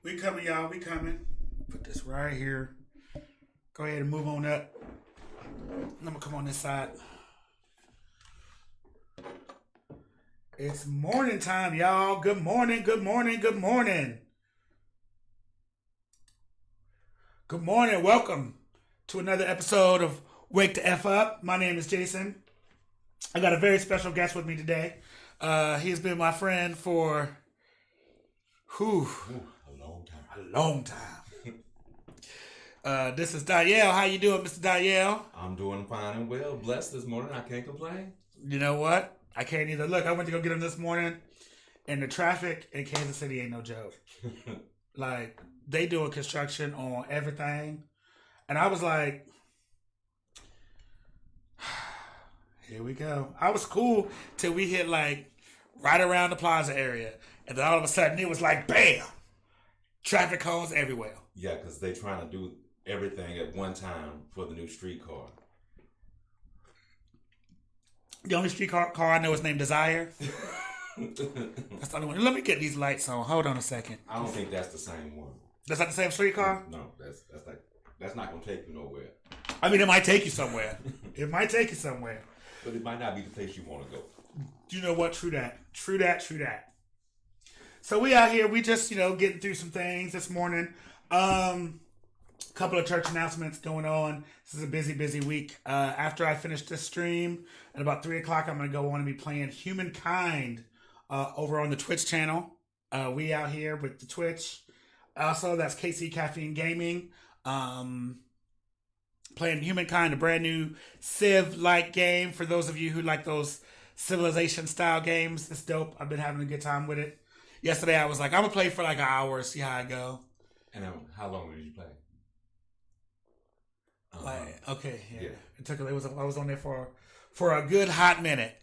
We coming, y'all. We coming. Put this right here. Go ahead and move on up. I'm gonna come on this side. It's morning time, y'all. Good morning. Good morning. Good morning. Good morning. Welcome to another episode of Wake the F Up. My name is Jason. I got a very special guest with me today. He's been my friend for A long time. a long time. This is Danielle. How you doing, Mr. Danielle? I'm doing fine and well. Blessed this morning. I can't complain. You know what? I can't either. Look, I went to go get him this morning, and the traffic in Kansas City ain't no joke. Like, they doing construction on everything. And I was like, here we go. I was cool till we hit, like, right around the plaza area. And then all of a sudden, it was like, bam! Traffic cones everywhere. Yeah, because they trying to do everything at one time for the new streetcar. The only streetcar car I know is named Desire. That's the only one. Let me get these lights on. Hold on a second. I don't think that's the same one. That's not the same streetcar? No, that's not gonna take you nowhere. I mean, it might take you somewhere. It might take you somewhere. But it might not be the place you want to go. You know what? True that. True that. True that. So we out here. We just, getting through some things this morning. Couple of church announcements going on. This is a busy, busy week. After I finish this stream at about 3 o'clock, I'm going to go on and be playing Humankind over on the Twitch channel. We out here with the Twitch. Also, that's KC Caffeine Gaming. Playing Humankind, a brand new Civ-like game for those of you who like those Civilization-style games. It's dope. I've been having a good time with it. Yesterday, I was like, I'm going to play for like an hour, see how I go. And how long did you play? Like, okay, yeah. Yeah. It took. I was on there for a good hot minute,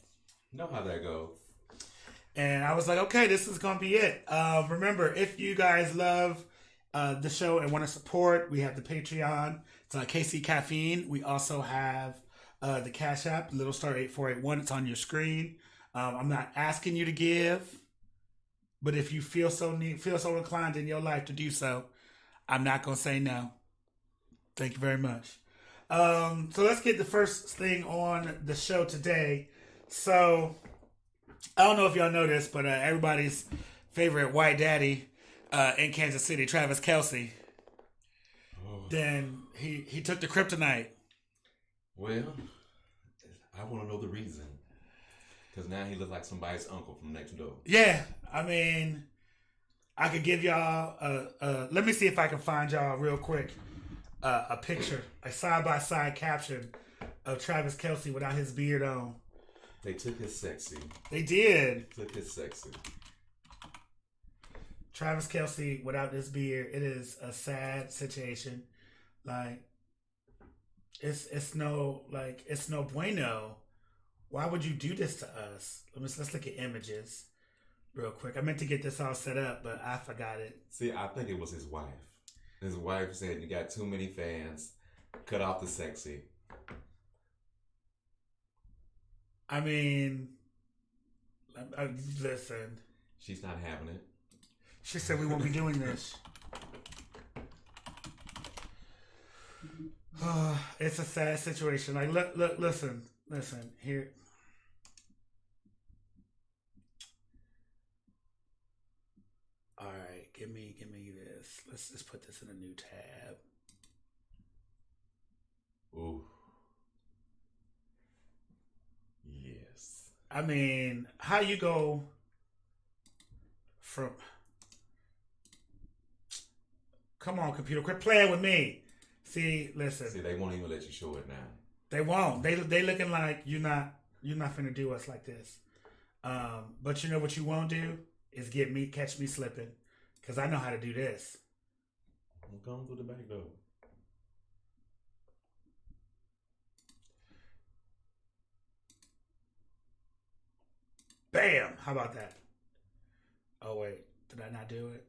Know how that goes. and I was like, okay, this is gonna be it. Remember, if you guys love the show and want to support, we have the Patreon. It's KC Caffeine. We also have the Cash App, Little Star 8481. It's on your screen. I'm not asking you to give, but if you feel so inclined in your life to do so, I'm not gonna say no. Thank you very much. So let's get the first thing on the show today. So I don't know if y'all know this, but everybody's favorite white daddy in Kansas City, Travis Kelce, then he took the kryptonite. Well, I want to know the reason. Because now he looks like somebody's uncle from next door. Yeah, I mean, I could give y'all let me see if I can find y'all real quick a picture, a side-by-side caption of Travis Kelce without his beard on. They took his sexy. They did. Took his sexy. Travis Kelce without this beard, it is a sad situation. Like, it's no bueno. Why would you do this to us? Let's look at images real quick. I meant to get this all set up, but I forgot it. See, I think it was his wife. His wife said, "You got too many fans. Cut off the sexy." I mean, listen. She's not having it. She said we won't be doing this. It's a sad situation. Like, look, listen here. All right, give me this. Let's just put this in a new tab. Ooh. Yes. I mean, how you go from? Come on, computer, quit playing with me. See, listen. See, they won't even let you show it now. They won't. They looking like you're not finna do us like this. But you know what you won't do is catch me slipping, because I know how to do this. I'm going through the back door. Bam! How about that? Oh wait, did I not do it?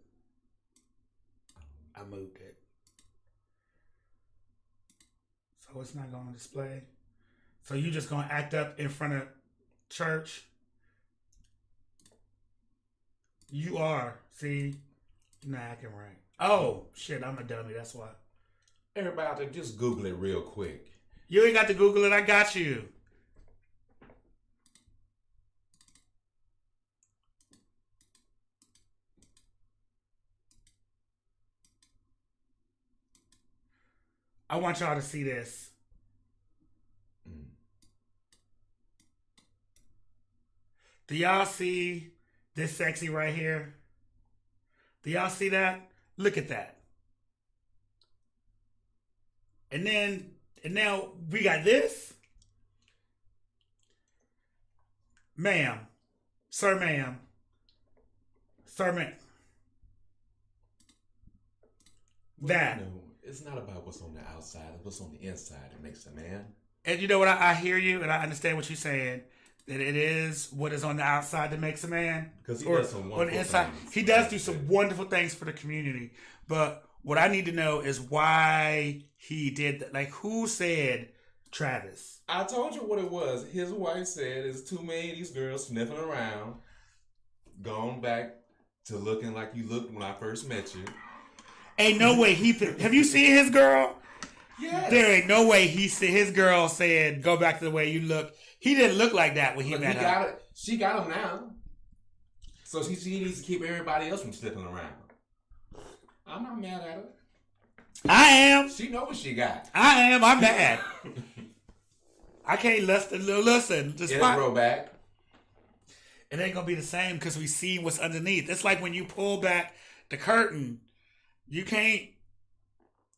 I moved it. So it's not going to display. So you just going to act up in front of church? You are. See? Not acting right. Oh shit! I'm a dummy. That's why. Everybody out there, just Google it real quick. You ain't got to Google it. I got you. I want y'all to see this. Do y'all see this sexy right here? Do y'all see that? Look at that. And now we got this. Ma'am. Sir, ma'am. Sir, ma'am. That. You know, it's not about what's on the outside, it's what's on the inside that makes a man. And you know what? I hear you and I understand what you're saying. That it is what is on the outside that makes a man. Because he does some wonderful things. He does do some wonderful things for the community. But what I need to know is why he did that. Like, who said Travis? I told you what it was. His wife said it's too many of these girls sniffing around, going back to looking like you looked when I first met you. Ain't no way he... Have you seen his girl? Yes. There ain't no way his girl said, go back to the way you look. He didn't look like that when he met her. She got him now. So she needs to keep everybody else from sniffing around. I'm not mad at her. I am. She know what she got. I am. I'm mad. I can't listen. Just It'll grow back. It ain't gonna be the same because we see what's underneath. It's like when you pull back the curtain, you can't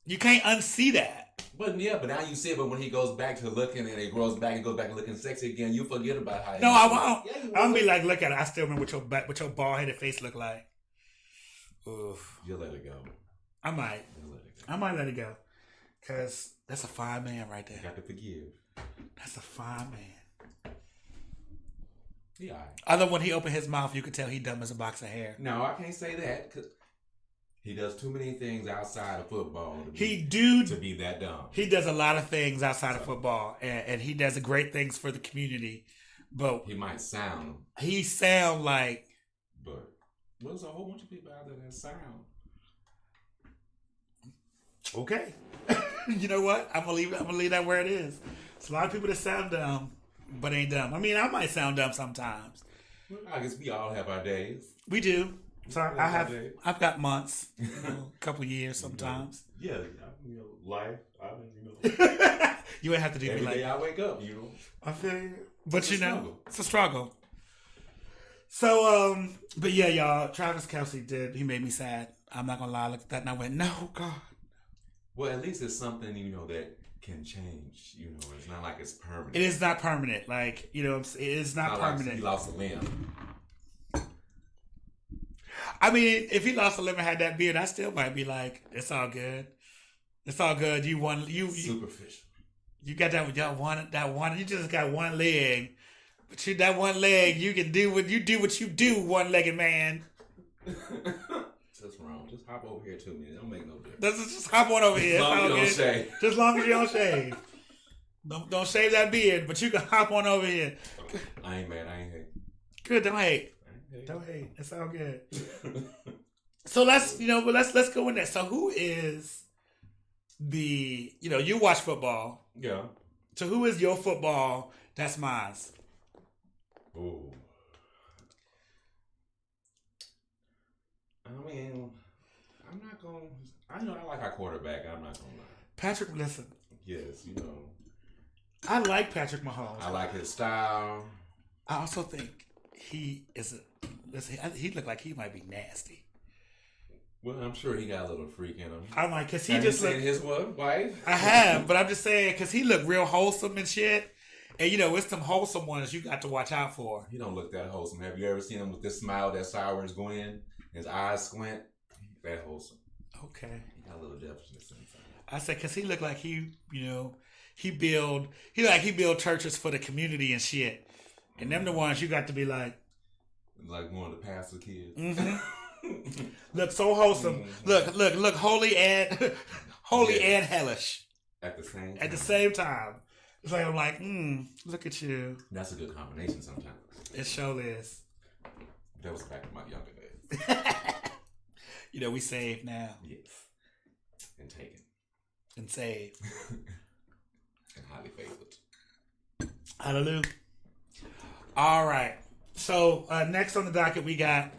unsee that. But now you see it. But when he goes back to looking and it grows back and goes back to looking sexy again, you forget about how. No, I won't. Yeah, I'm gonna be like, look at it. I still remember what your bald headed face look like. Oof. You'll let it go. I might. I might let it go. Cause that's a fine man right there. You got to forgive. That's a fine man. Yeah. Other when he opened his mouth, you could tell he dumb as a box of hair. No, I can't say that because he does too many things outside of football to be that dumb. He does a lot of things outside of football, and he does great things for the community. But he might sound. He sound like. But there's a whole bunch of people out there that sound. Okay. You know what? I'm gonna leave that where it is. It's a lot of people that sound dumb, but ain't dumb. I mean, I might sound dumb sometimes. Well, I guess we all have our days. We do. So I've got months, a couple years sometimes. Yeah, life. You ain't have to do every me like day I wake up, I feel you. But it's a struggle. So, but yeah, y'all, Travis Kelce he made me sad. I'm not gonna lie, I looked at that and I went, no, God. Well, at least it's something, that can change. It's not like it's permanent. It is not permanent. Like, it is not permanent. Like he lost a limb. I mean, if he lost a limb and had that beard, I still might be like, it's all good. It's all good. You won. You superficial. You got that one. You just got one leg, but that one leg, you can do what you do, one-legged man. That's wrong. Just hop over here to me. It don't make no difference. Just hop on over here. As long as you don't shave. Just long as you don't shave. Don't shave that beard, but you can hop on over here. I ain't mad. I ain't hate. Good. Don't hate. Don't hate. It's all good. So let's go in there. So who is you watch football. Yeah. So who is your football? That's mine. Ooh. I mean, I'm not going to... I like our quarterback. I'm not going to lie. Patrick, listen. Yes, I like Patrick Mahomes. I like his style. I also think he looked like he might be nasty. Well, I'm sure he got a little freak in him. I'm like, because he have just you seen his wife? I have, but I'm just saying, because he looked real wholesome and shit. And, it's some wholesome ones you got to watch out for. He don't look that wholesome. Have you ever seen him with this smile that sour is going? His eyes squint. That wholesome. Okay. He got a little depth in the same time. I said, because he looked like he build churches for the community and shit. And them the ones you got to be like. Like one of the pastor kids. Mm-hmm. Look so wholesome. Mm-hmm. Look holy and hellish. At the same time. At the same time. It's like, I'm like, look at you. That's a good combination sometimes. It sure is. That was back in my younger days. You know, we saved now. Yes. And taken. And saved. And highly favored. Hallelujah. All right. So next on the docket we got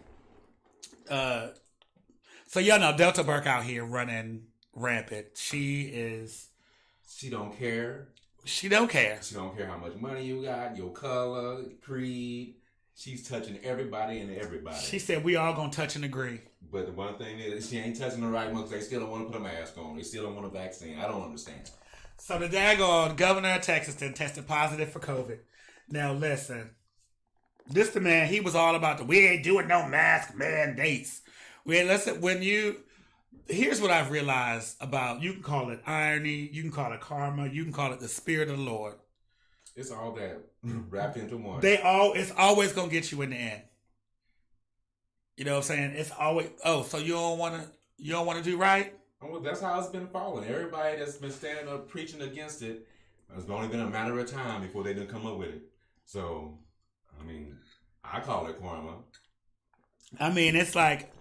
so y'all know Delta Burke out here running rampant. She don't care. She don't care. She don't care how much money you got, your color, creed. She's touching everybody and everybody. She said we all gonna touch and agree. But the one thing is she ain't touching the right one because they still don't want to put a mask on. They still don't want a vaccine. I don't understand. So the daggone governor of Texas then tested positive for COVID. Now listen, this the man, he was all about we ain't doing no mask mandates. Here's what I've realized about, you can call it irony, you can call it karma, you can call it the spirit of the Lord. It's all that wrapped into one. It's always gonna get you in the end. You know what I'm saying? It's always, so you don't wanna do right? Well, that's how it's been falling. Everybody that's been standing up preaching against it, it's only been a matter of time before they didn't come up with it. So, I mean, I call it karma. I mean, it's like,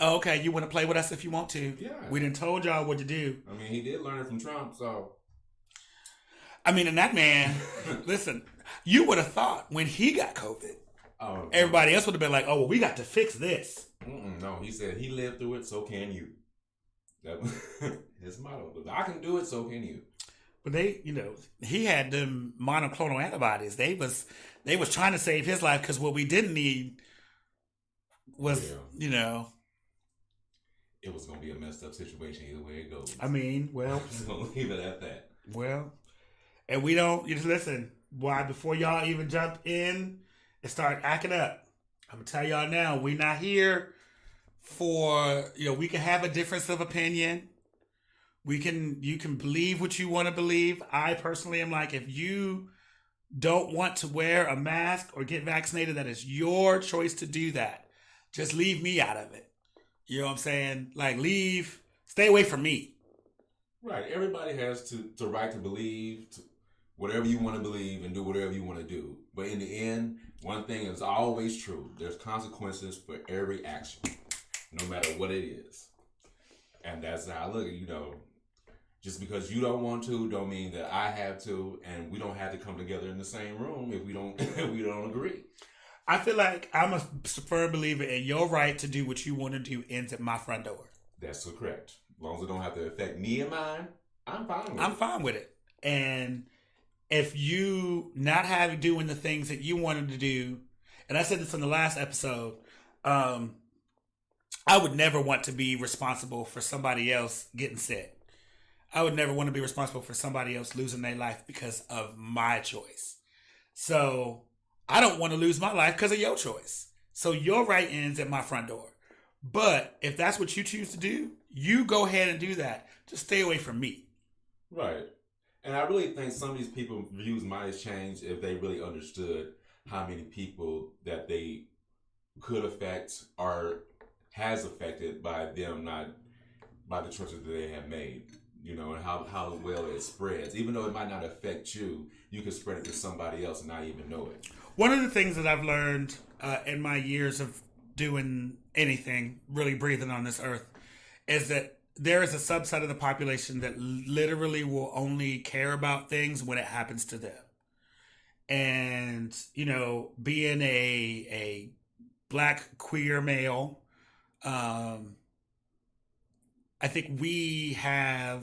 okay, you want to play with us if you want to. Yeah. We done told y'all what to do. I mean, he did learn it from Trump, so. I mean, and that man, listen, you would have thought when he got COVID, everybody else would have been like, oh, well, we got to fix this. No, he said he lived through it, so can you. That was his motto. If I can do it, so can you. But he had them monoclonal antibodies. They was trying to save his life because what we didn't need was, it was going to be a messed up situation either way it goes. I mean, well. I'm just going to leave it at that. Well, and we don't, listen, why, before y'all even jump in and start acting up, I'm going to tell y'all now, we not here for, we can have a difference of opinion. You can believe what you want to believe. I personally am like, if you don't want to wear a mask or get vaccinated, that is your choice to do that. Just leave me out of it. You know what I'm saying? Like, stay away from me. Right. Everybody has the right to believe whatever you want to believe and do whatever you want to do. But in the end, one thing is always true. There's consequences for every action, no matter what it is. And that's how I look at, just because you don't want to, don't mean that I have to, and we don't have to come together in the same room if we don't agree. I feel like I'm a firm believer in your right to do what you want to do ends at my front door. That's so correct. As long as it don't have to affect me and mine, I'm fine with it. I'm fine with it. And if you not doing the things that you wanted to do, and I said this in the last episode, I would never want to be responsible for somebody else getting sick. I would never want to be responsible for somebody else losing their life because of my choice. So I don't want to lose my life because of your choice. So your right ends at my front door. But if that's what you choose to do, you go ahead and do that. Just stay away from me. Right. And I really think some of these people's views might have changed if they really understood how many people that they could affect or has affected by them by the choices that they have made. And how well it spreads. Even though it might not affect you, you can spread it to somebody else and not even know it. One of the things that I've learned in my years of doing anything, really breathing on this earth, is that there is a subset of the population that literally will only care about things when it happens to them. And, being a black queer male, I think we are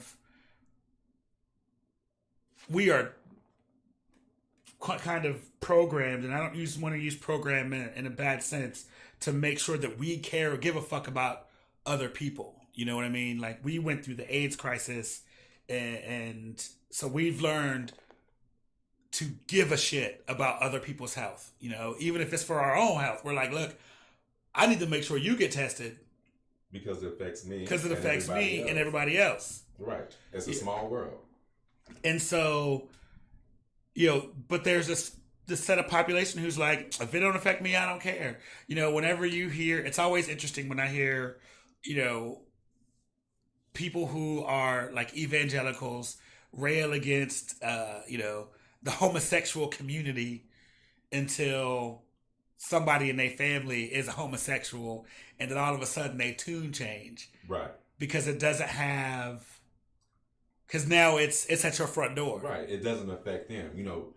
kind of programmed, and I don't want to use program in a bad sense, to make sure that we care or give a fuck about other people. You know what I mean? Like, we went through the AIDS crisis, and so we've learned to give a shit about other people's health. Even if it's for our own health, we're like, look, I need to make sure you get tested. Because it affects me. Because it affects me and everybody else. Right. It's a small world. And so, but there's this set of population who's like, if it don't affect me, I don't care. Whenever you hear, it's always interesting when I hear, people who are like evangelicals rail against, the homosexual community until somebody in their family is a homosexual, and then all of a sudden they tune change Right. because it doesn't have, because now it's at your front door. Right. It doesn't affect them. You know,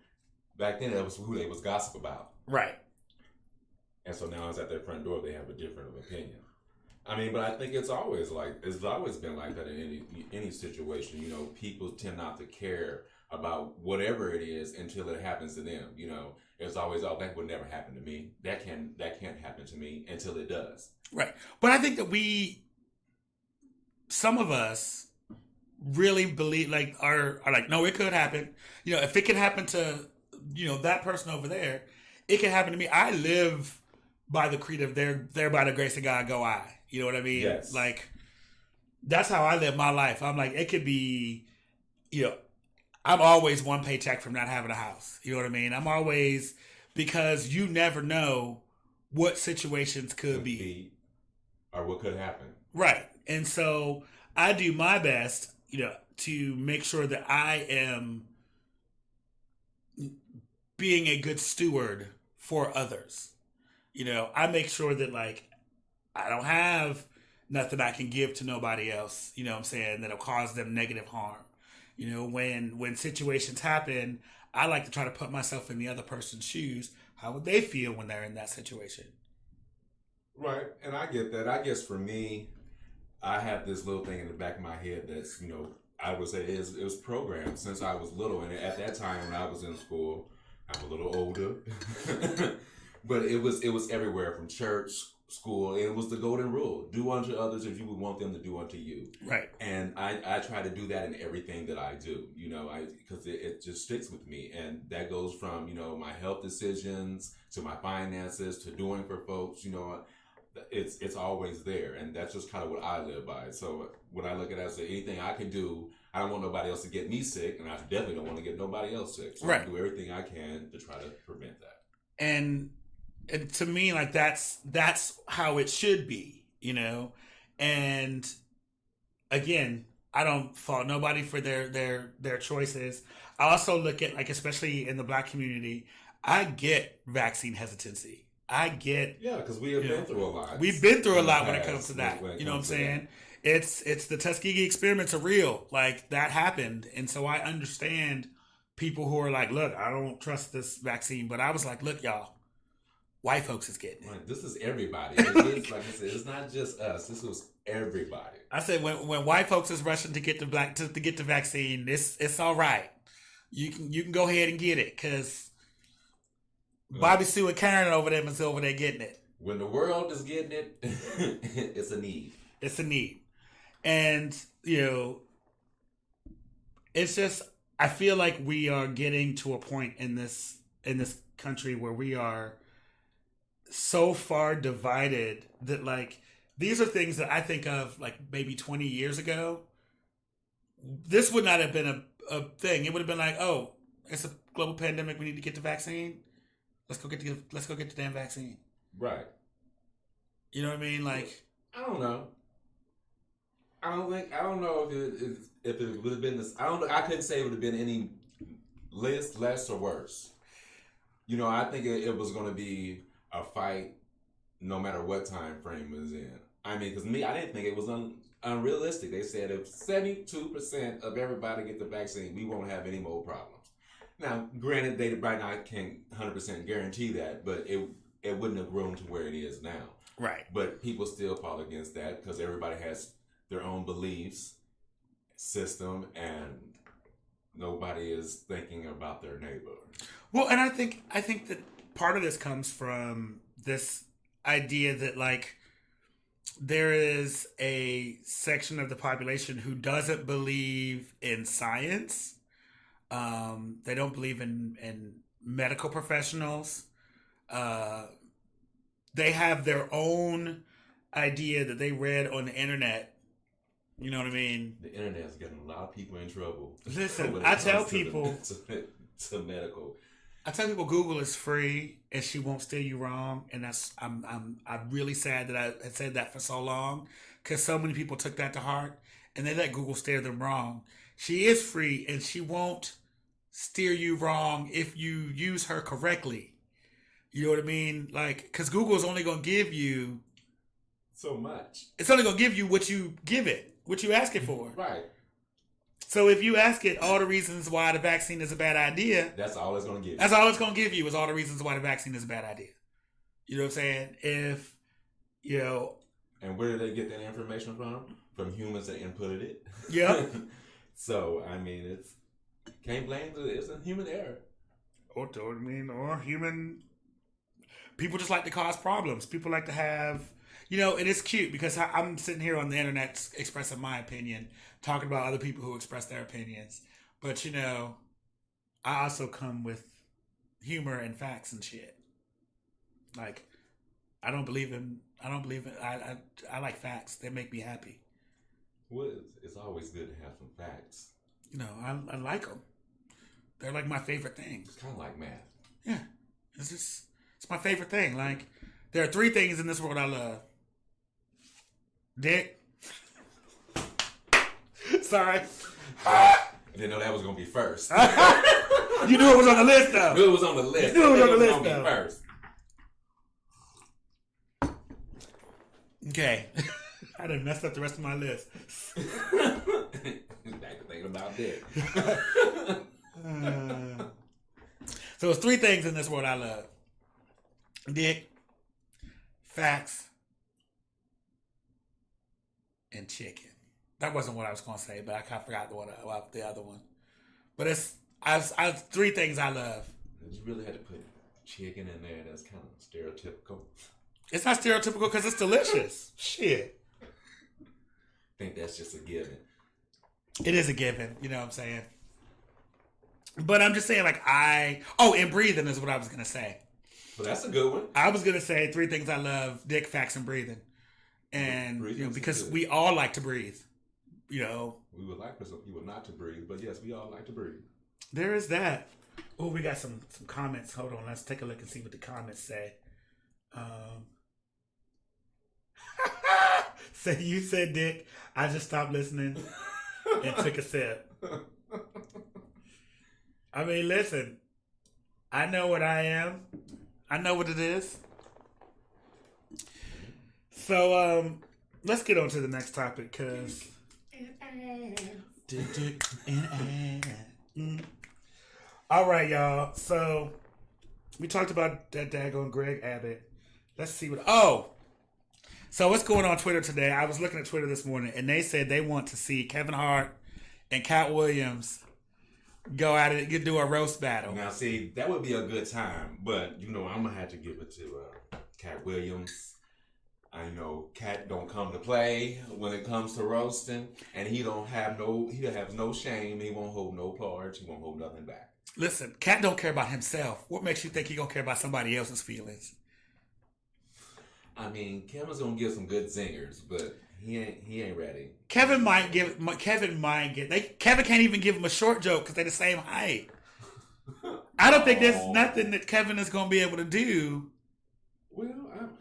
back then that was who they was gossip about. Right. And so now it's at their front door. They have a different opinion. I mean, but I think it's always been like that in any situation. You know, people tend not to care about whatever it is until it happens to them. You know, it's always, oh, that would never happen to me. That can't happen to me until it does. Right. But I think that some of us really believe, like, are like, no, it could happen. You know, if it can happen to, you know, that person over there, it can happen to me. I live by the creed of there by the grace of God go I. You know what I mean? Yes. Like, that's how I live my life. I'm like, it could be, you know, I'm always one paycheck from not having a house. You know what I mean? I'm always, because you never know what situations could be. Or what could happen. Right. And so I do my best, you know, to make sure that I am being a good steward for others. You know, I make sure that, like, I don't have nothing I can give to nobody else, you know what I'm saying, that'll cause them negative harm. You know, when situations happen, I like to try to put myself in the other person's shoes. How would they feel when they're in that situation? Right. And I get that. I guess for me, I have this little thing in the back of my head that's, you know, I would say it was programmed since I was little. And at that time when I was in school, I'm a little older, but it was everywhere from church, school. It was the golden rule: do unto others as you would want them to do unto you. Right. And I try to do that in everything that I do. You know, because it just sticks with me, and that goes from, you know, my health decisions to my finances to doing for folks. You know, it's always there, and that's just kind of what I live by. So when I look at it as anything I can do, I don't want nobody else to get me sick, and I definitely don't want to get nobody else sick. So right. I do everything I can to try to prevent that. And to me, like, that's how it should be, you know. And again, I don't fault nobody for their choices. I also look at, like, especially in the Black community, I get vaccine hesitancy. I get, because we have been through a lot. We've been through a lot when it comes to that. You know what I'm saying? That. It's the Tuskegee experiments are real. Like, that happened, and so I understand people who are like, look, I don't trust this vaccine. But I was like, look, y'all, white folks is getting it. Right. This is everybody. Like I said, it's not just us. This was everybody. I said when white folks is rushing to get the vaccine, it's all right. You can go ahead and get it, because Bobby Sue and Karen over there getting it. When the world is getting it, it's a need. It's a need. And, you know, it's just, I feel like we are getting to a point in this country where we are so far divided that, like, these are things that I think of, like, maybe 20 years ago. This would not have been a thing. It would have been like, oh, it's a global pandemic. We need to get the vaccine. Let's go get the damn vaccine. Right. You know what I mean? Like, I don't know. I don't know if it would have been this. I couldn't say it would have been any less or worse. You know, I think it was going to be a fight no matter what time frame it was in. I mean, because I didn't think it was unrealistic. They said if 72% of everybody get the vaccine, we won't have any more problems. Now, granted, they might not can 100% guarantee that, but it wouldn't have grown to where it is now. right. But people still fought against that because everybody has their own beliefs, system, and nobody is thinking about their neighbor. Well, and I think that part of this comes from this idea that, like, there is a section of the population who doesn't believe in science. They don't believe in medical professionals. They have their own idea that they read on the internet. You know what I mean? The internet is getting a lot of people in trouble. Listen, I tell people to medical. I tell people Google is free and she won't steer you wrong, and I'm really sad that I had said that for so long, because so many people took that to heart and they let Google steer them wrong. She is free and she won't steer you wrong if you use her correctly. You know what I mean? Like, because Google's only going to give you, So much. it's only going to give you what you give it, what you ask it for. Right. So if you ask it all the reasons why the vaccine is a bad idea, That's all it's going to give you. that's all it's going to give you is all the reasons why the vaccine is a bad idea. You know what I'm saying? If, you know, And where did they get that information from? From humans that inputted it. Yep. So, I mean, it's can't blame it's a human error. or human people just like to cause problems. People like to have, you know, and it's cute because I'm sitting here on the internet expressing my opinion, talking about other people who express their opinions. But, you know, I also come with humor and facts and shit. Like, I like facts. They make me happy. Well, it's always good to have some facts. You know, I like them. They're like my favorite things. It's kind of like math. Yeah. It's my favorite thing. Like, there are 3 things in this world I love. Dick. Sorry. I didn't know that was going to be first. You knew it was on the list, though. Knew it was on the list. You knew it was on the list, gonna be though. first. Okay. I done messed up the rest of my list. Back to thinking about that. So it's 3 things in this world I love. Dick, facts, and chicken. That wasn't what I was going to say, but I kind of forgot the other one. But it's 3 things I love. You really had to put chicken in there. That's kind of stereotypical. It's not stereotypical because it's delicious. Shit. I think that's just a given. It is a given. You know what I'm saying? But I'm just saying, like, and breathing is what I was going to say. Well, that's a good one. I was going to say 3 things I love: dick, facts, and breathing. And, you know, because we all like to breathe. You know. We would like for some people not to breathe, but yes, we all like to breathe. There is that. Oh, we got some comments. Hold on. Let's take a look and see what the comments say. So you said dick. I just stopped listening and took a sip. I mean, listen. I know what I am. I know what it is. So, let's get on to the next topic, because... All right, y'all. So, we talked about that daggone Greg Abbott. Let's see what... So what's going on Twitter today? I was looking at Twitter this morning, and they said they want to see Kevin Hart and Cat Williams go at it, do a roast battle. Now, see, that would be a good time, but, you know, I'm going to have to give it to Cat Williams. I know Cat don't come to play when it comes to roasting, and he has no shame. He won't hold no cards. He won't hold nothing back. Listen, Cat don't care about himself. What makes you think he gonna care about somebody else's feelings? I mean, Kevin's gonna give some good zingers, but he ain't ready. Kevin can't even give him a short joke because they're the same height. I don't think there's nothing that Kevin is gonna be able to do. Well,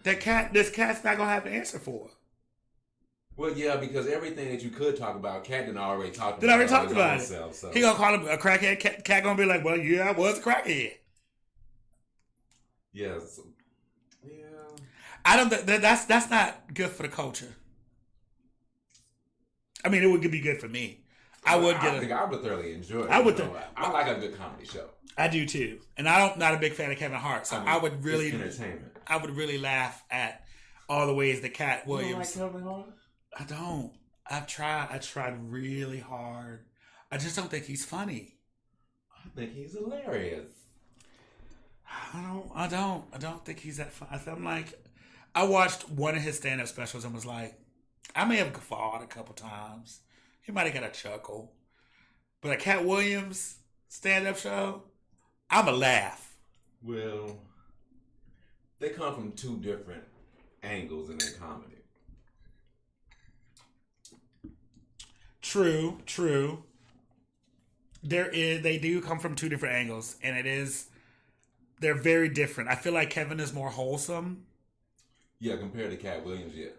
this Cat's not gonna have to answer for. Well, yeah, because everything that you could talk about, Cat didn't already talk about. It. Himself, so. He gonna call him a crackhead. Cat gonna be like, "Well, yeah, I was a crackhead." Yes. Yeah. I don't. That's not good for the culture. I mean, it would be good for me. I would thoroughly enjoy it. I would. I like a good comedy show. I do too, and I'm not a big fan of Kevin Hart, so I would really entertainment. I would really laugh at all the ways that Cat Williams. You don't like Kevin Hart? I don't. I've tried. I tried really hard. I just don't think he's funny. I think he's hilarious. I don't think he's that funny. I'm like, I watched one of his stand-up specials and was like, I may have guffawed a couple times. He might have got a chuckle. But a Cat Williams stand-up show, I'm a laugh. Well, they come from 2 different angles in their comedy. True. They do come from 2 different angles, and they're very different. I feel like Kevin is more wholesome. Yeah, compared to Cat Williams, yeah.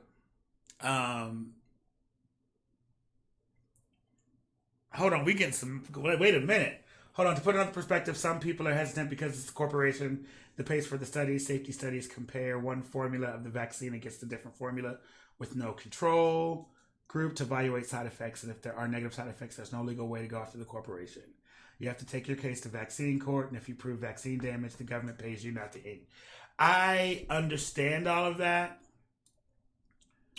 Hold on, we getting some. Wait a minute. hold on, to put it in perspective, some people are hesitant because it's a corporation that pays for the studies. Safety studies compare one formula of the vaccine against a different formula with no control group to evaluate side effects. And if there are negative side effects, there's no legal way to go after the corporation. You have to take your case to vaccine court, and if you prove vaccine damage, the government pays you, not the aid. I understand all of that.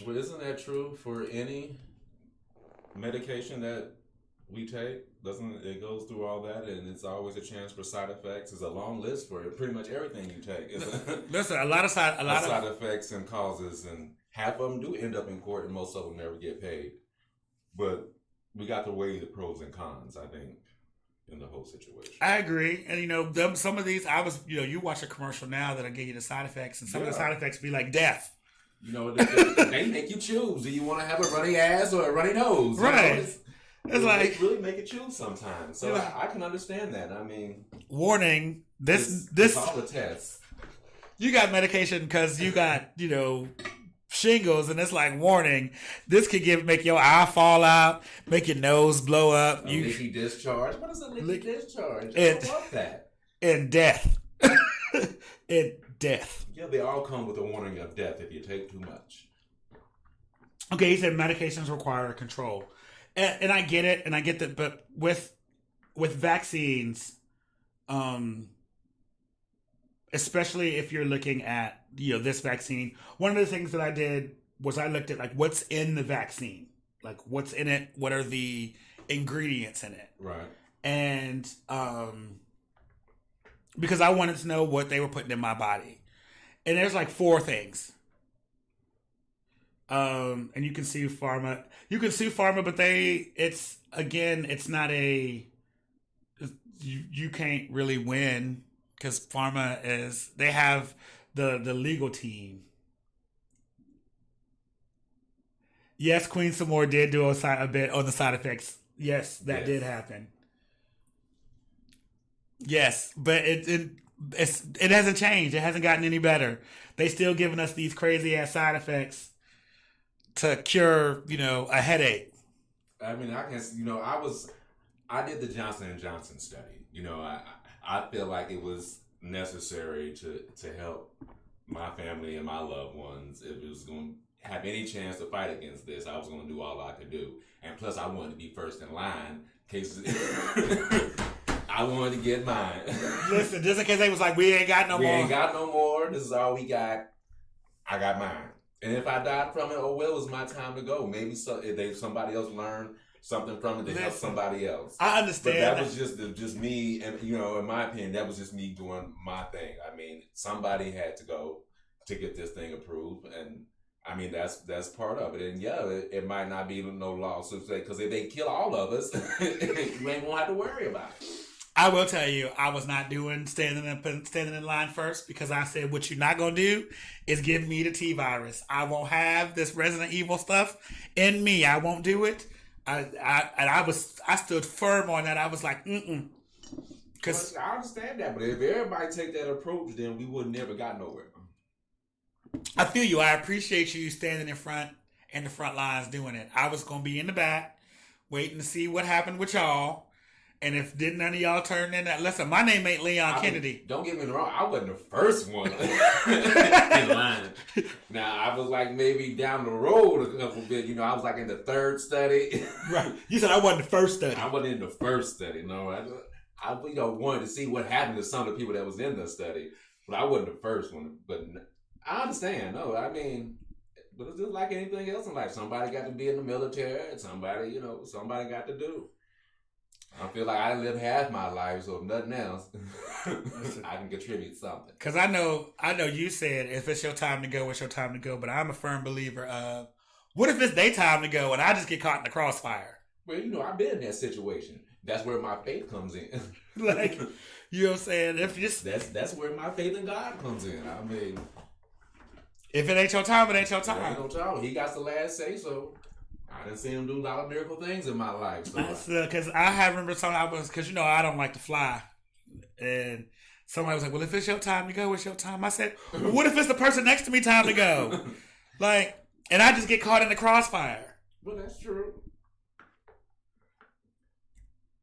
Well, isn't that true for any medication that we take? Doesn't it goes through all that, and it's always a chance for side effects? It's a long list for pretty much everything you take. Listen, a lot of side effects and causes, and half of them do end up in court, and most of them never get paid. But we got to weigh the pros and cons, I think, in the whole situation. I agree, and some of these, you watch a commercial now that'll give you the side effects, and some of the side effects be like death. They make you choose. Do you want to have a runny ass or a runny nose? Right. It's like they really make you choose sometimes. So I can understand that. I mean, warning. This all the tests. You got medication because you got shingles, and it's like warning. This could make your eye fall out, make your nose blow up. Leaky discharge. What is a leaky discharge? I don't want that. And death. And death. Yeah, they all come with a warning of death if you take too much. Okay, he said medications require control. And I get it, and I get that, but with vaccines, especially if you're looking at this vaccine, one of the things that I did was I looked at what's in the vaccine, what's in it, what are the ingredients in it, right? And because I wanted to know what they were putting in my body, and there's 4 things. And you can sue pharma. You can sue pharma, but it's not you can't really win because pharma they have the legal team. Yes, Queen Samore did do a bit on the side effects. Yes, that did happen. Yes, but it hasn't changed. It hasn't gotten any better. They still giving us these crazy ass side effects to cure, a headache. I mean, I guess, I did the Johnson & Johnson study. I feel like it was necessary to help my family and my loved ones. If it was going to have any chance to fight against this, I was going to do all I could do. And plus, I wanted to be first in line in case I wanted to get mine. Listen, just in case they was like, we ain't got no more. We ain't got no more. This is all we got. I got mine. And if I died from it, it was my time to go. Maybe if somebody else learned something from it to help somebody else. I understand. But that was just me, and in my opinion, that was just me doing my thing. I mean, somebody had to go to get this thing approved, and I mean that's part of it. And it might not be no lawsuits because if they kill all of us, you ain't gonna have to worry about it. I will tell you, I was not doing standing in line first because I said, what you're not going to do is give me the T-virus. I won't have this Resident Evil stuff in me. I won't do it. I stood firm on that. I was like, Because I understand that, but if everybody take that approach, then we would never got nowhere. I feel you. I appreciate you standing in the front lines doing it. I was going to be in the back waiting to see what happened with y'all. And if none of y'all turn in that, listen, my name ain't Leon Kennedy. Don't get me wrong, I wasn't the first one in line. Now, I was maybe down the road a couple bit. I was in the 3rd study. Right. You said I wasn't the first study. I wasn't in the first study. No, I wanted to see what happened to some of the people that was in the study. But I wasn't the first one. But I understand. No, I mean, but it's just like anything else in life. Somebody got to be in the military. And somebody got to do. I feel like I lived half my life, so if nothing else, I can contribute something. Because I know you said if it's your time to go, it's your time to go. But I'm a firm believer of what if it's their time to go and I just get caught in the crossfire? Well, I've been in that situation. That's where my faith comes in. You know what I'm saying? That's where my faith in God comes in. I mean, if it ain't your time, it ain't your time. It ain't no time. He got the last say so. I didn't see him do a lot of miracle things in my life. Because I remember something because I don't like to fly, and somebody was like, "Well, if it's your time to go, it's your time." I said, well, "What if it's the person next to me time to go?" And I just get caught in the crossfire. Well, that's true.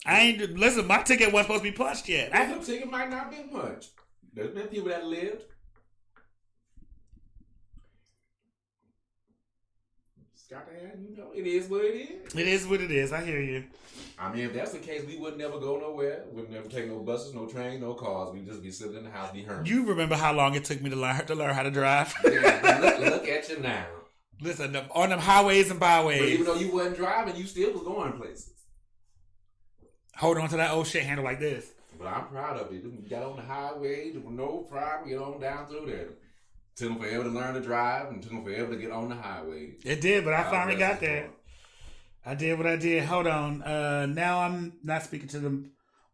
I ain't listen. My ticket wasn't supposed to be punched yet. Your ticket might not be punched. There's been people that lived. Scotland, you know, it is what it is. It is what it is. I hear you. I mean, if that's the case, we would never go nowhere. We'd never take no buses, no trains, no cars. We'd just be sitting in the house, be hermits. You remember how long it took me to learn how to drive? Yeah, look at you now. Listen, on them highways and byways. But even though you wasn't driving, you still was going places. Hold on to that old shit handle like this. But I'm proud of you. You got on the highway, there was no problem, get on down through there. Took them forever to learn to drive and took them forever to get on the highway. It did, but I finally got there. I did what I did. Hold on. Now I'm not speaking to the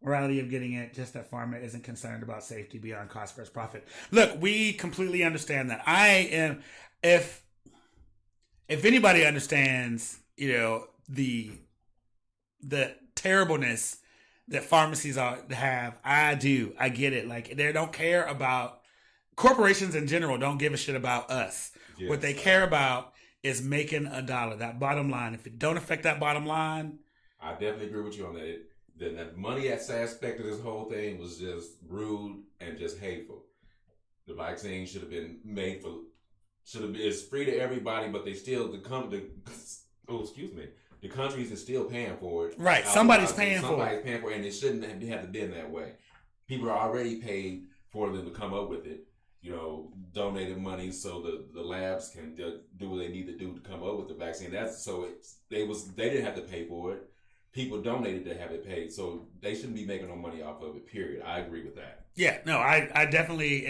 morality of getting it, just that pharma isn't concerned about safety beyond cost versus profit. Look, we completely understand that. I am, if anybody understands, you know, the terribleness that pharmacies have, I do. I get it. Like, they don't care about, corporations in general don't give a shit about us. Yes. What they care about is making a dollar, that bottom line. If it don't affect that bottom line, I definitely agree with you on that. The money aspect of this whole thing was just rude and just hateful. The vaccine should have been made for, it's free to everybody, but they still, the countries are still paying for it. Right, somebody's paying for it. Somebody's paying for it, and it shouldn't have been that way. People are already paid for them to come up with it. You know, donated money so the labs can do what they need to do to come up with the vaccine. They didn't have to pay for it. People donated to have it paid, so they shouldn't be making no money off of it. Period. I agree with that. Yeah, no, I definitely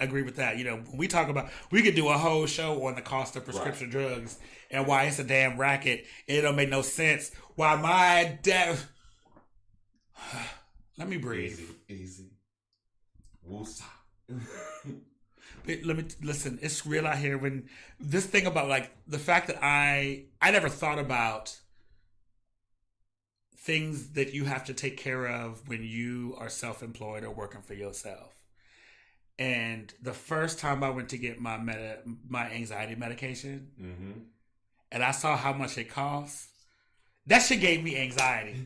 agree with that. You know, when we talk about, we could do a whole show on the cost of prescription drugs and why it's a damn racket. It don't make no sense. Why my dad? Let me breathe. Easy. Woosah. Let me listen. It's real out here. When this thing about like the fact that I never thought about things that you have to take care of when you are self-employed or working for yourself. And the first time I went to get my anxiety medication, and I saw how much it costs, that shit gave me anxiety.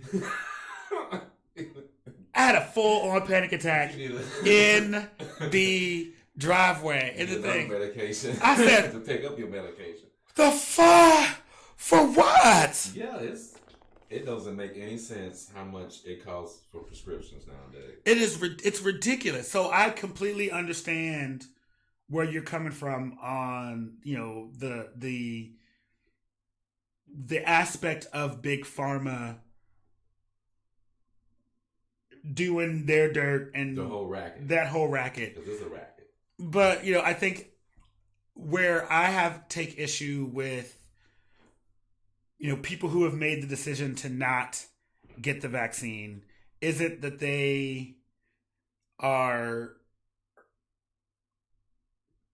I had a full-on panic attack in the driveway. In the thing, medication. I said to pick up your medication. The fuck? For what? Yeah, it doesn't make any sense how much it costs for prescriptions nowadays. It's ridiculous. So I completely understand where you're coming from on, you know, the aspect of big pharma doing their dirt and the whole racket. That whole racket. Because it's a racket. But, you know, I think where I take issue with, you know, people who have made the decision to not get the vaccine isn't that they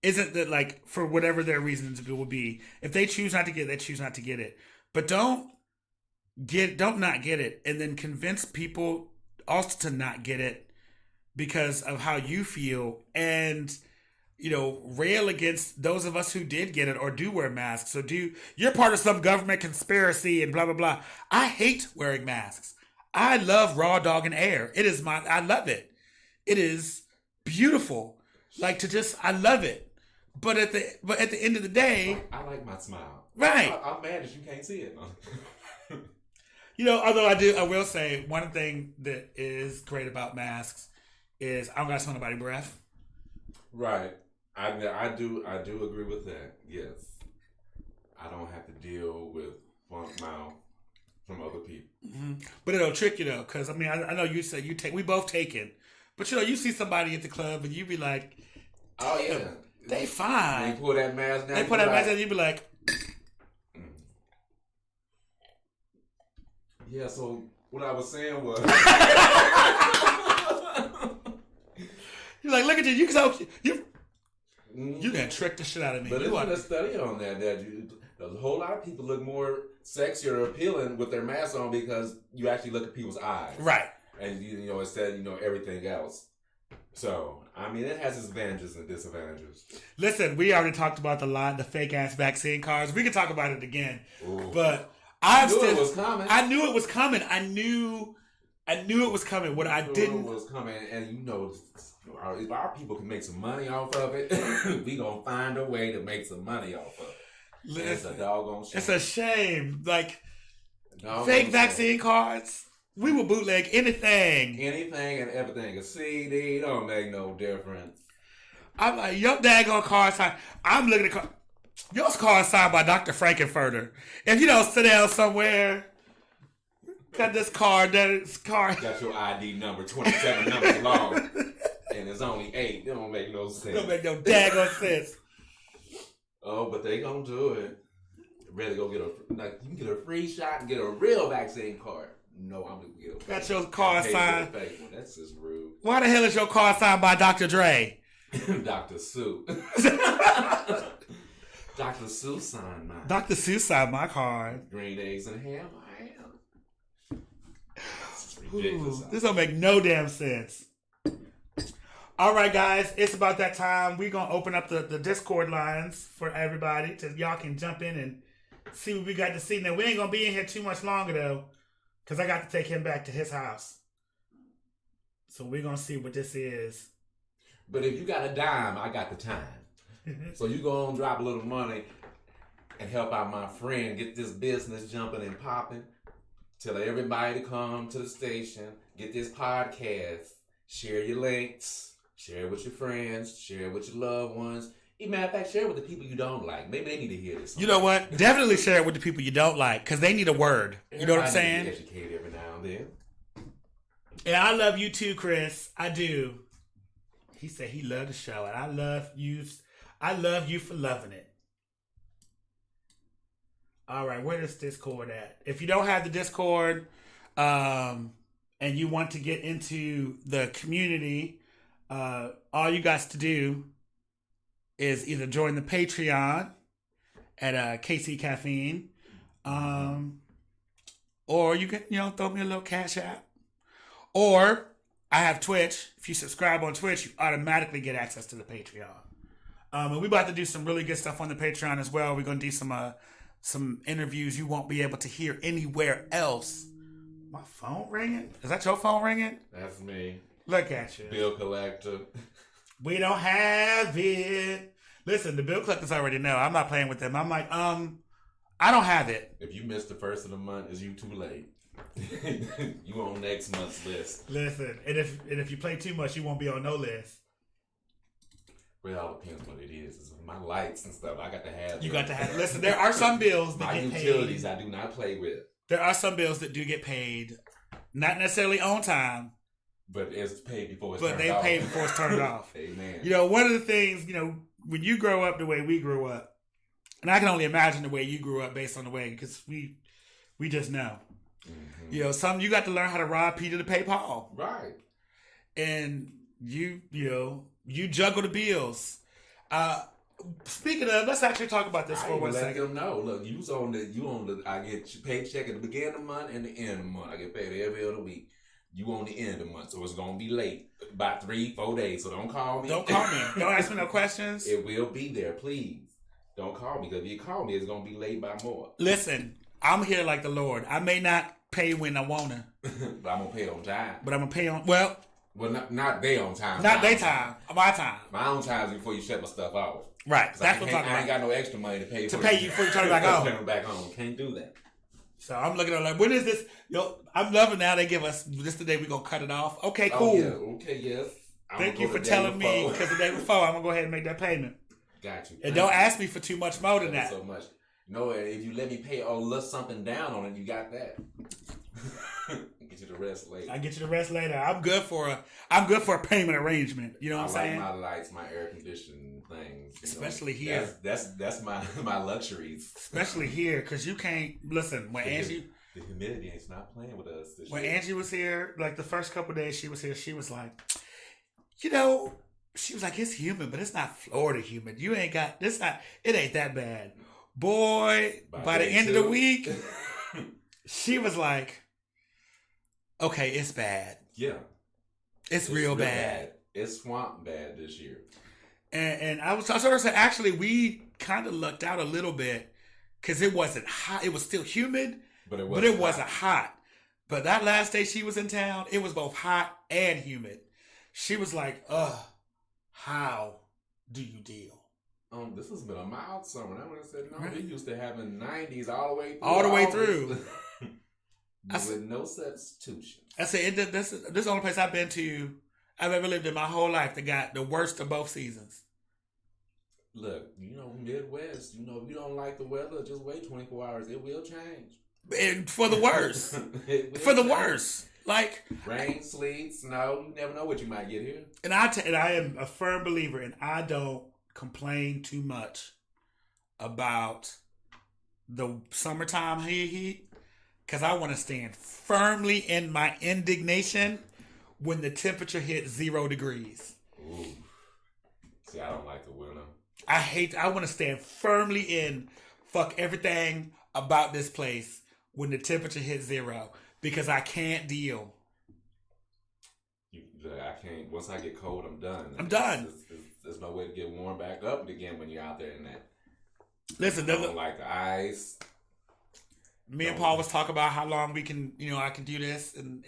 isn't that, like, for whatever their reasons it will be, if they choose not to get it, they choose not to get it. But don't not get it and then convince people also to not get it because of how you feel, and, you know, rail against those of us who did get it or do wear masks. So you're part of some government conspiracy and blah, blah, blah. I hate wearing masks. I love raw dog and air. I love it. It is beautiful. Like, I love it. But at the end of the day, I like my smile. Right. I'm mad that you can't see it. You know, although I will say one thing that is great about masks is I don't got to smell nobody's breath. Right. I do agree with that. Yes. I don't have to deal with funk mouth from other people. Mm-hmm. But it'll trick you though, because I mean, I know you said we both taken, but you know, you see somebody at the club and you be like, oh yeah, they fine. They pull that mask down. And you be like, yeah. So what I was saying was, you're like, look at you done tricked the shit out of me. But there's been a study on that a whole lot of people look more sexy or appealing with their mask on because you actually look at people's eyes, right? And you know, instead, you know, everything else. So I mean, it has its advantages and disadvantages. Listen, we already talked about the fake ass vaccine cards. We can talk about it again. Ooh. But I knew it was coming. I knew it was coming. I knew I knew it was coming. What I You knew didn't. it was coming, and you know, if our people can make some money off of it, we gonna find a way to make some money off of it. And it's a doggone shame. It's a shame. Like Doggone fake shame. vaccine cards. We will bootleg anything. Anything and everything. A CD don't make no difference. I'm like, your daggone card signed. I'm looking at card. Your card signed by Dr. Frankenfurter. If you don't sit down somewhere, got this card, that card. Got your ID number 27 numbers long, and it's only 8. It don't make no sense. Don't make no daggone sense. Oh, but they gonna do it. Rather go get you can get a free shot and get a real vaccine card. No, I'm gonna get a Got your card pay for the signed. fake one. That's just rude. Why the hell is your card signed by Dr. Dre? Dr. Sue. Dr. Sue signed mine. Dr. Seuss signed my card. Green eggs and ham. I am. This is ridiculous. Ooh, this don't make no damn sense. All right, guys, it's about that time. We're going to open up the Discord lines for everybody so y'all can jump in and see what we got to see. Now, we ain't going to be in here too much longer, though, because I got to take him back to his house. So we're going to see what this is. But if you got a dime, I got the time. So you go on, drop a little money, and help out my friend get this business jumping and popping. Tell everybody to come to the station, get this podcast, share your links, share it with your friends, share it with your loved ones. As a matter of fact, share it with the people you don't like. Maybe they need to hear this. You know what? Definitely share it with the people you don't like, because they need a word. You know what I'm Everybody saying? needs to be educated every now and then. And I love you too, Chris. I do. He said he loved the show, and I love you. I love you for loving it. All right, where is Discord at? If you don't have the Discord, and you want to get into the community, all you got to do is either join the Patreon at KC Caffeine, or you can throw me a little cash app, or I have Twitch. If you subscribe on Twitch, you automatically get access to the Patreon. And we're about to do some really good stuff on the Patreon as well. We're going to do some interviews you won't be able to hear anywhere else. My phone ringing? Is that your phone ringing? That's me. Look at you. Bill collector. We don't have it. Listen, the bill collectors already know. I'm not playing with them. I'm like, I don't have it. If you missed the first of the month, is you too late? You on next month's list. Listen, and if you play too much, you won't be on no list. Well, it all depends what it is. It's my lights and stuff. I got to have. You got to have. Listen, there are some bills that my get utilities. paid. I do not play with. There are some bills that do get paid, not necessarily on time, but it's paid before it's but turned they off. paid before it's turned off. Amen. One of the things, when you grow up the way we grew up, and I can only imagine the way you grew up based on the way, because we just know. Mm-hmm. You got to learn how to rob Peter to pay Paul. Right. And you juggle the bills. Speaking of, let's actually talk about this for 1 second. Let them know. Look, I get your paycheck at the beginning of the month and the end of the month. I get paid every other week. You on the end of the month, so it's gonna be late by 3-4 days. So don't call me. Don't call me. Don't ask me no questions. It will be there, please. Don't call me, because if you call me, it's gonna be late by more. Listen, I'm here like the Lord. I may not pay when I wanna, but I'm gonna pay on time. But I'm gonna pay on not day on time. Not daytime. My time. My own time is before you shut my stuff off. Right. That's what I'm talking I ain't about. got no extra money to pay you before you turn it back on. Turn it back on. Can't do that. So I'm looking at it like, when is this? I'm loving now they give us this today. We're gonna cut it off. Okay, cool. Oh, yeah. Okay, yes. Thank you for telling me, because the day before I'm gonna go ahead and make that payment. Got you. And don't ask me for too much more than that. So much. No, if you let me pay a little something down on it, you got that. Get you the rest later. I get you the rest later. I'm good for a payment arrangement. You know what I'm saying? I like my lights, my air conditioning things. Especially here. That's my luxuries. Especially here, because you can't listen. When Angie, the humidity is not playing with us. When year. Angie was here, like the first couple of days she was here, she was like, it's humid, but it's not Florida humid. You ain't got this. It ain't that bad, boy. By the end of the week, she was like, okay, it's bad. Yeah. It's real bad. It's swamp bad this year. And I sort of said, actually, we kind of lucked out a little bit because it wasn't hot. It was still humid, but it wasn't hot. But that last day she was in town, it was both hot and humid. She was like, how do you deal? This has been a mild summer. I would have said, no, Right. we used to having 90s all the way through. All the way August. through. With no substitution. I said, this is the only place I've been to, I've ever lived in my whole life that got the worst of both seasons. Look, Midwest, you don't like the weather, just wait 24 hours. It will change. And for the worst. It will For the change. worst. Like, Rain, sleet, snow, you never know what you might get here. and I am a firm believer, and I don't complain too much about the summertime heat, because I want to stand firmly in my indignation when the temperature hits 0 degrees. Ooh. See, I don't like the winter. I want to stand firmly in fuck everything about this place when the temperature hits 0, because I can't deal. I can't. Once I get cold, I'm done. I'm done. There's no way to get warm back up again when you're out there in that. Listen, I don't like the ice. me and Paul was talking about how long we can, I can do this, and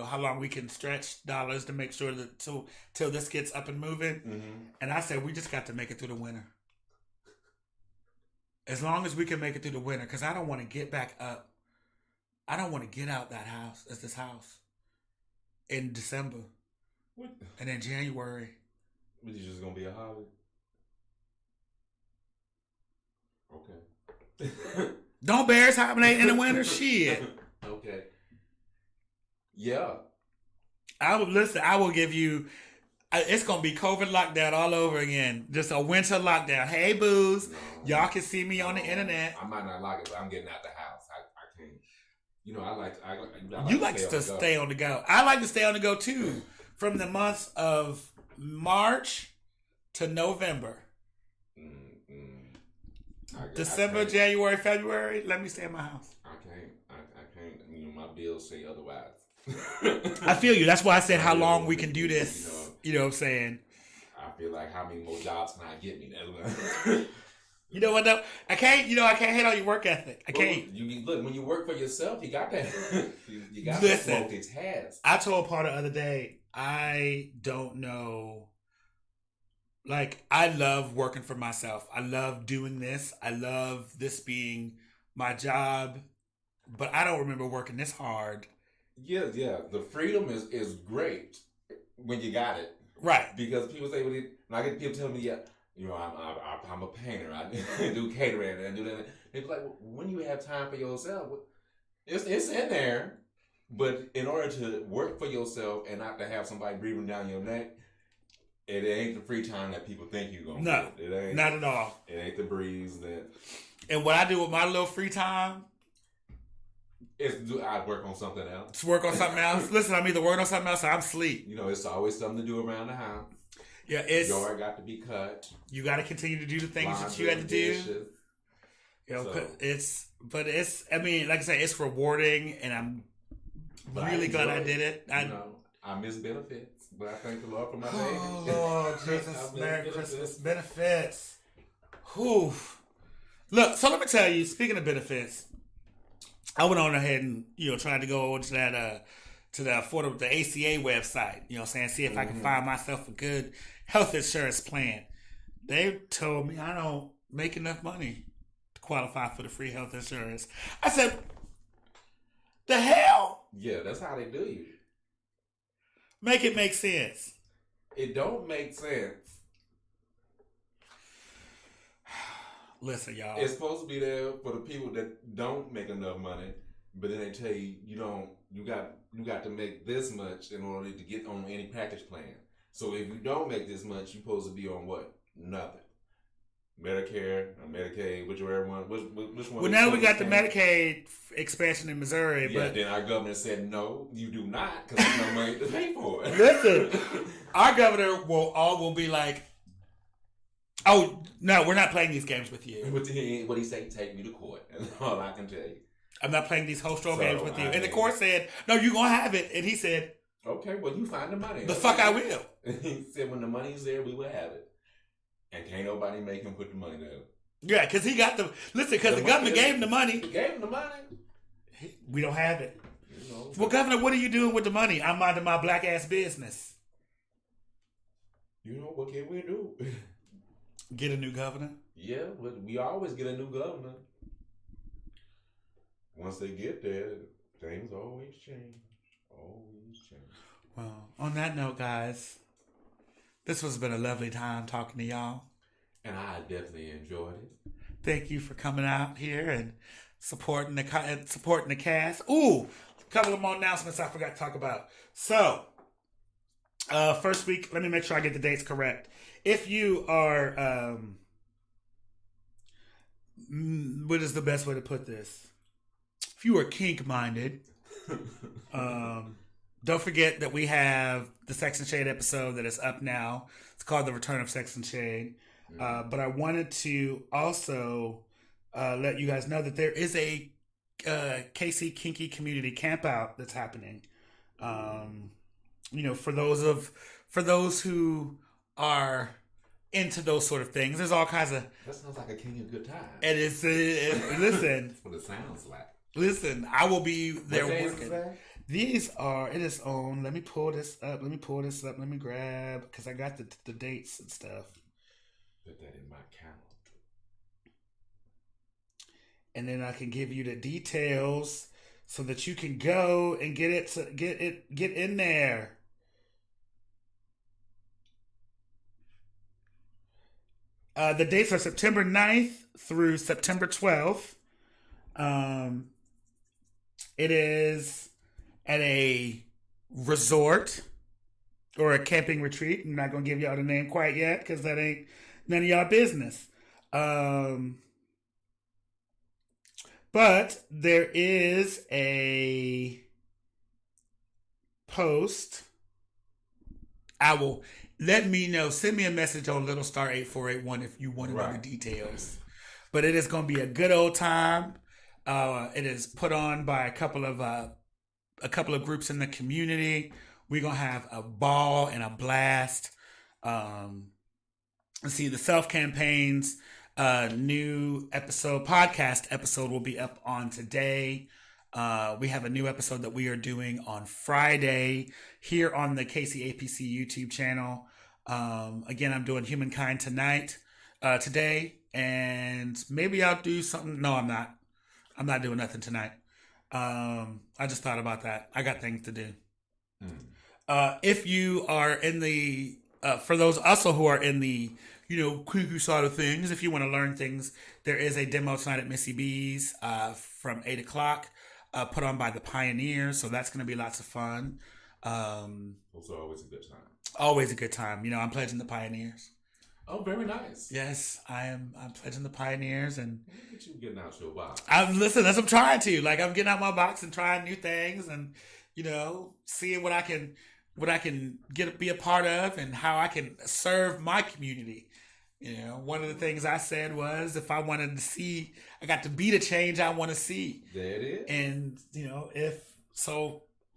how long we can stretch dollars to make sure that till this gets up and moving. Mm-hmm. And I said we just got to make it through the winter. As long as we can make it through the winter, because I don't want to get back up. I don't want to get out this house in December. What? And then January. Is it just gonna be a holiday? Okay. Don't bears hibernate in the winter. Shit. Okay. Yeah. I will give you. It's gonna be COVID lockdown all over again. Just a winter lockdown. Hey, booze, y'all can see me on the internet. I might not like it, but I'm getting out the house. I can't. I like. You like to stay on the go. I like to stay on the go too. From the months of March to November. December, January, February, let me stay in my house. I can't. My bills say otherwise. I feel you. That's why I said how long we can do this. You know what I'm saying? I feel like how many more jobs can I get me? That's You know what though? I can't hate on your work ethic. I can't. Look, when you work for yourself, you got that. you got Listen, to multitask. I told Paul the other day, I don't know. Like, I love working for myself. I love doing this. I love this being my job. But I don't remember working this hard. Yeah. The freedom is great when you got it. Right. Because people say, and I get people telling me, I'm a painter. I do catering and I do that. It's like, when you have time for yourself, it's in there. But in order to work for yourself and not to have somebody breathing down your neck, it ain't the free time that people think you're gonna No, get. It ain't, not at all. It ain't the breeze that. And what I do with my little free time I work on something else. is work on something else. Listen, I'm either working on something else or I'm asleep. It's always something to do around the house. Yeah, Yard got to be cut. You got to continue to do the things that you Laundry, had to do. dishes. But I mean, like I said, it's rewarding, and I'm really glad I did it. I miss benefits, but I thank the Lord for my baby. Oh, Lord Jesus, Merry Christmas benefits. Whew. Look, so let me tell you, speaking of benefits, I went on ahead and, tried to go over to that, to the ACA website, see if I can find myself a good health insurance plan. They told me I don't make enough money to qualify for the free health insurance. I said, the hell? Yeah, that's how they do you. Make it make sense. It don't make sense. Listen, y'all. It's supposed to be there for the people that don't make enough money, but then they tell you you got to make this much in order to get on any package plan. So if you don't make this much, you're supposed to be on what? Nothing. Medicare or Medicaid, whichever one. Which one? Well, now we got the Medicaid expansion in Missouri, yeah, but then our governor said no, you do not, because there's no money to pay for it. Listen, our governor will be like, "Oh no, we're not playing these games with you." What he say? Take me to court. That's all I can tell you. I'm not playing these whole games with you. And the court said, "No, you're gonna have it." And he said, "Okay, well, you find the money." The fuck I will. He said, "When the money's there, we will have it." And can't nobody make him put the money there. Yeah, because he got because the government gave him the money. He gave him the money. We don't have it. know. Well, Governor, what are you doing with the money? I'm minding my black ass business. You know, what can we do? Get a new governor? Yeah, but we always get a new governor. Once they get there, things always change. Always change. Well, on that note, guys, this has been a lovely time talking to y'all. And I definitely enjoyed it. Thank you for coming out here and supporting the cast. Ooh, a couple of more announcements I forgot to talk about. So, first week, let me make sure I get the dates correct. If you are, what is the best way to put this? If you are kink-minded, don't forget that we have the Sex and Shade episode that is up now. It's called The Return of Sex and Shade. But I wanted to also let you guys know that there is a KC Kinky Community Campout that's happening. For those who are into those sort of things, there's all kinds of. That sounds like a king of good time. It is. Listen. That's what it sounds like. Listen, I will be there what days working. Is that? These are. It is on. Let me pull this up. Let me grab because I got the dates and stuff. Put that in my calendar. And then I can give you the details so that you can go and get in there. The dates are September 9th through September 12th. It is at a resort or a camping retreat. I'm not going to give y'all the name quite yet because that ain't none of y'all business. But there is a post. Let me know. Send me a message on Little Star 8481 if you want to know the details. But it is going to be a good old time. It is put on by a couple of groups in the community. We're going to have a ball and a blast. Let's see, the Self Campaign's new podcast episode will be up on today. We have a new episode that we are doing on Friday here on the KCAPC YouTube channel. Again, I'm doing Humankind today, and maybe I'll do something. No, I'm not. I'm not doing nothing tonight. I just thought about that. I got things to do. If you are in the, for those also who are in the, kinky side of things, if you want to learn things, there is a demo tonight at Missy B's from 8 o'clock, put on by the Pioneers. So that's going to be lots of fun. Also always a good time. Always a good time. I'm pledging the Pioneers. Oh, very nice. Yes, I'm pledging the Pioneers, and look at you getting out your box. I'm trying to. Like, I'm getting out my box and trying new things, and seeing what I can be a part of, and how I can serve my community. One of the things I said was, if I wanted to see, I got to be the change I want to see. There it is. And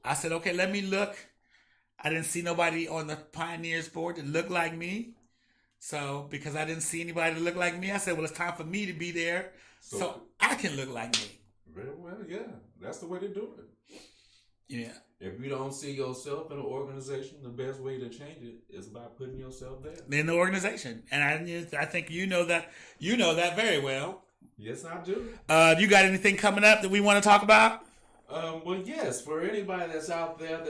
I said, okay, let me look. I didn't see nobody on the Pioneers board that looked like me. So, because I didn't see anybody that looked like me, I said, well, it's time for me to be there so I can look like me. Very well, yeah. That's the way to do it. Yeah. If you don't see yourself in an organization, the best way to change it is by putting yourself there. In the organization. And I think you know that very well. Yes, I do. You got anything coming up that we want to talk about? Well, yes. For anybody that's out there,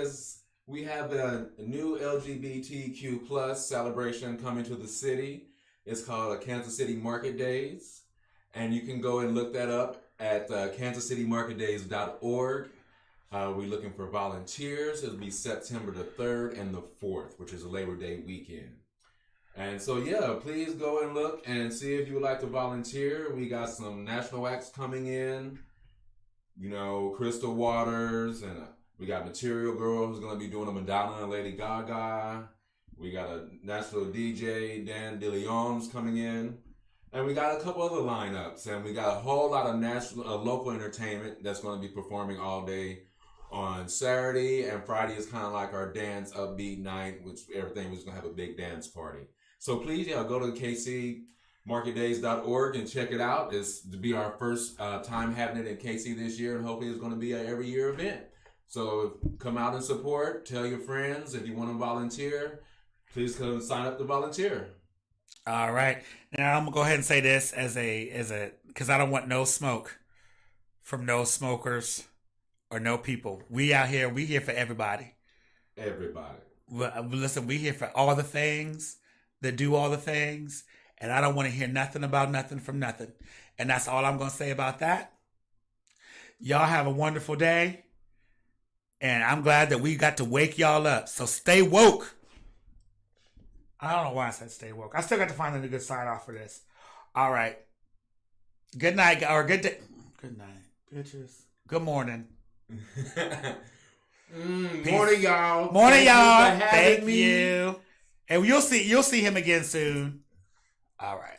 we have a new LGBTQ plus celebration coming to the city. It's called Kansas City Market Days. And you can go and look that up at kansascitymarketdays.org. We're looking for volunteers. It'll be September the 3rd and the 4th, which is a Labor Day weekend. And so, please go and look and see if you would like to volunteer. We got some national acts coming in. Crystal Waters, and we got Material Girl who's going to be doing a Madonna and Lady Gaga. We got a national DJ, Dan DeLeon's coming in. And we got a couple other lineups. And we got a whole lot of local entertainment that's going to be performing all day on Saturday. And Friday is kind of like our dance upbeat night, which everything was going to have a big dance party. So please, go to kcmarketdays.org and check it out. It's to be our first time having it in KC this year, and hopefully it's going to be an every year event. So come out and support. Tell your friends if you want to volunteer. Please come sign up to volunteer. All right. Now I'm gonna go ahead and say this because I don't want no smoke from no smokers or no people. We out here. We here for everybody. Everybody. Listen, we here for all the things that do all the things, and I don't want to hear nothing about nothing from nothing. And that's all I'm gonna say about that. Y'all have a wonderful day, and I'm glad that we got to wake y'all up. So stay woke. I don't know why I said stay woke. I still got to find a good sign off for this. All right. Good night, or good day. Good night, bitches. Good morning. Morning, y'all. Morning, y'all. Thank you. And you'll see him again soon. All right.